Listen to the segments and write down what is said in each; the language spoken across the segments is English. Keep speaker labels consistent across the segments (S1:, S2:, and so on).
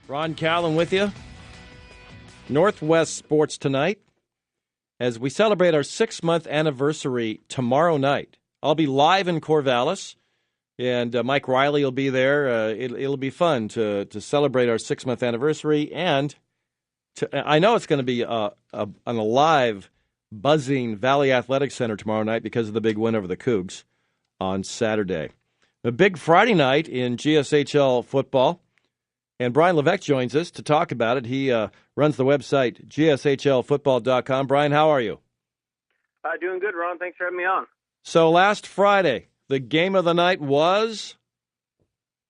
S1: Ron Callan with you. Northwest Sports tonight as we celebrate our 6-month anniversary tomorrow night. I'll be live in Corvallis, and Mike Riley will be there. It'll be fun to celebrate our 6-month anniversary, and I know it's going to be an alive, buzzing Valley Athletic Center tomorrow night because of the big win over the Cougs on Saturday. A big Friday night in GSHL football. And Bryan Levesque joins us to talk about it. He runs the website, GSHLFootball.com. Bryan, how are you?
S2: Doing good, Ron. Thanks for having me on.
S1: So last Friday, the game of the night was?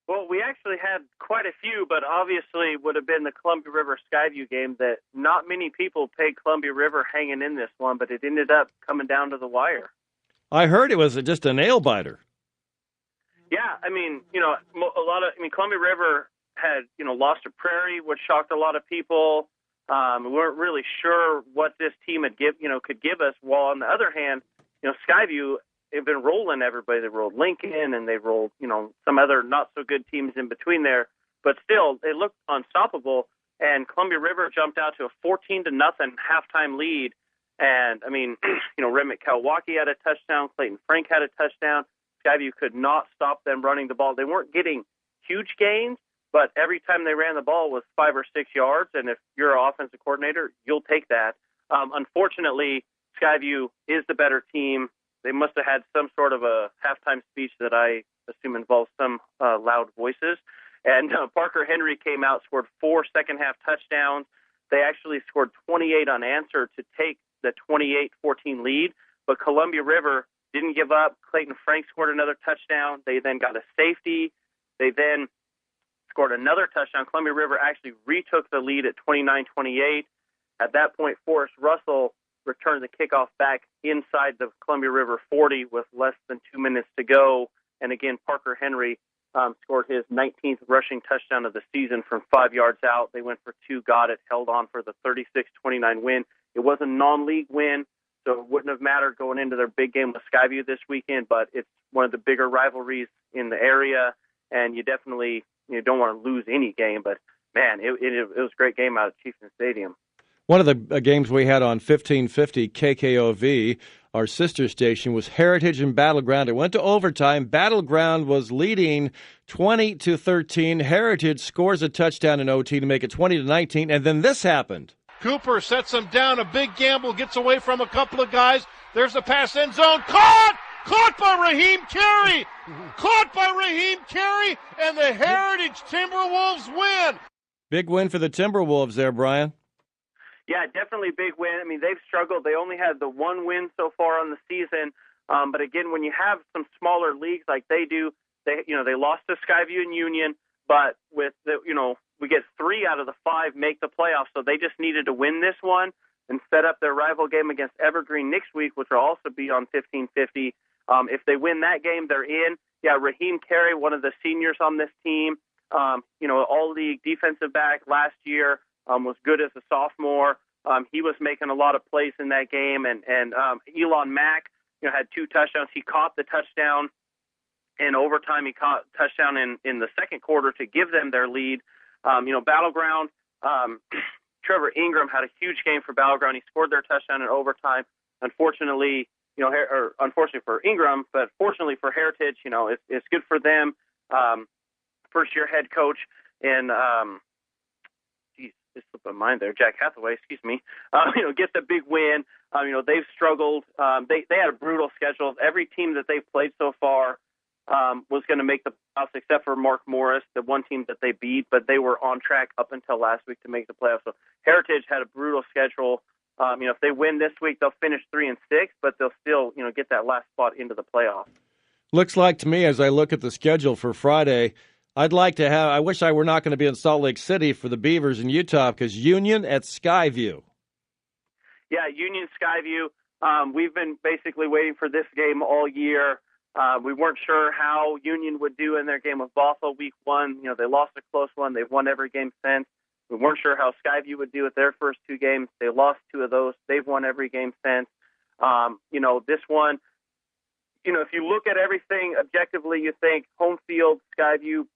S2: Well, we actually had quite a few, but obviously would have been the Columbia River Skyview game that not many people paid Columbia River hanging in this one, but it ended up coming down to the wire.
S1: I heard it was just a nail-biter.
S2: Yeah, Columbia River had, lost to Prairie, which shocked a lot of people. We weren't really sure what this team could give us. While on the other hand, Skyview have been rolling everybody. They rolled Lincoln and they rolled, some other not so good teams in between there. But still, they looked unstoppable. And Columbia River jumped out to a 14-0 halftime lead. And Remick Kalwaki had a touchdown. Clayton Frank had a touchdown. Skyview could not stop them running the ball. They weren't getting huge gains, but every time they ran the ball was 5 or 6 yards, and if you're an offensive coordinator, you'll take that. Unfortunately, Skyview is the better team. They must have had some sort of a halftime speech that I assume involves some loud voices. And Parker Henry came out, scored 4 second-half touchdowns. They actually scored 28 unanswered to take the 28-14 lead, but Columbia River didn't give up. Clayton Frank scored another touchdown. They then got a safety. They then scored another touchdown. Columbia River actually retook the lead at 29-28. At that point, Forrest Russell returned the kickoff back inside the Columbia River 40 with less than 2 minutes to go. And again, Parker Henry scored his 19th rushing touchdown of the season from 5 yards out. They went for 2, got it, held on for the 36-29 win. It was a non-league win, so it wouldn't have mattered going into their big game with Skyview this weekend, but it's one of the bigger rivalries in the area, and you definitely don't want to lose any game. But, man, it was a great game out at Chieftain Stadium.
S1: One of the games we had on 1550 KKOV, our sister station, was Heritage and Battleground. It went to overtime. Battleground was leading 20-13. Heritage scores a touchdown in OT to make it 20-19, and then this happened.
S3: Cooper sets him down. A big gamble, gets away from a couple of guys. There's the pass, end zone. Caught! Caught by Raheem Carey! Caught by Raheem Carey, and the Heritage Timberwolves win.
S1: Big win for the Timberwolves there, Bryan.
S2: Yeah, definitely big win. They've struggled. They only had the one win so far on the season. But again, when you have some smaller leagues like they do, they lost to Skyview and Union, but with we get 3 out of the 5 make the playoffs. So they just needed to win this one and set up their rival game against Evergreen next week, which will also be on 1550. If they win that game, they're in. Yeah, Raheem Carey, one of the seniors on this team, all-league defensive back last year, was good as a sophomore. He was making a lot of plays in that game. And Elon Mack, had 2 touchdowns. He caught the touchdown in overtime. He caught a touchdown in the second quarter to give them their lead. Battleground, Trevor Ingram had a huge game for Battleground. He scored their touchdown in overtime. Unfortunately, unfortunately for Ingram, but fortunately for Heritage, it's good for them. First-year head coach and just slipped my mind there. Jack Hathaway, excuse me. Get the big win. They've struggled. They had a brutal schedule. Every team that they've played so far was going to make the playoffs, except for Mark Morris, the one team that they beat. But they were on track up until last week to make the playoffs. So Heritage had a brutal schedule. If they win this week, they'll finish 3-6, but they'll still, get that last spot into the playoffs.
S1: Looks like to me, as I look at the schedule for Friday, I wish I were not going to be in Salt Lake City for the Beavers in Utah, because Union at Skyview.
S2: Yeah, Union Skyview. We've been basically waiting for this game all year. We weren't sure how Union would do in their game with Bothell week 1. They lost a close one. They've won every game since. We weren't sure how Skyview would do with their first 2 games. They lost 2 of those. They've won every game since. This one, if you look at everything objectively, you think home field, Skyview,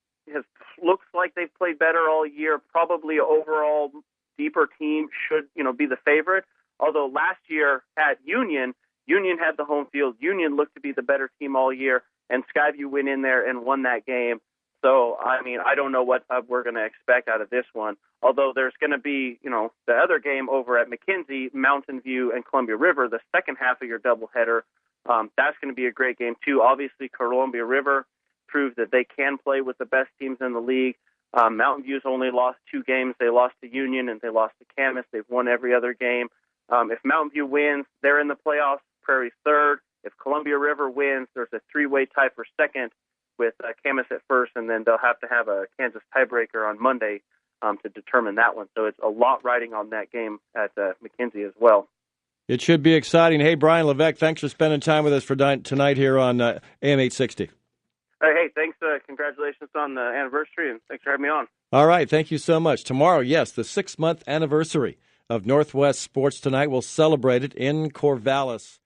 S2: looks like they've played better all year. Probably overall deeper team should, be the favorite. Although last year at Union had the home field. Union looked to be the better team all year, and Skyview went in there and won that game. So, I don't know what we're going to expect out of this one. Although there's going to be, the other game over at McKenzie, Mountain View, and Columbia River, the second half of your doubleheader. That's going to be a great game, too. Obviously, Columbia River proved that they can play with the best teams in the league. Mountain View's only lost 2 games. They lost to Union and they lost to Camas. They've won every other game. If Mountain View wins, they're in the playoffs. Prairie's third. If Columbia River wins, there's a 3-way tie for second with Camas at first, and then they'll have to have a Kansas tiebreaker on Monday to determine that one. So it's a lot riding on that game at McKenzie as well.
S1: It should be exciting. Hey, Bryan Levesque, thanks for spending time with us for tonight here on AM 860.
S2: Hey, thanks. Congratulations on the anniversary, and thanks for having me on.
S1: All right, thank you so much. Tomorrow, yes, the 6-month anniversary of Northwest Sports Tonight. We'll celebrate it in Corvallis.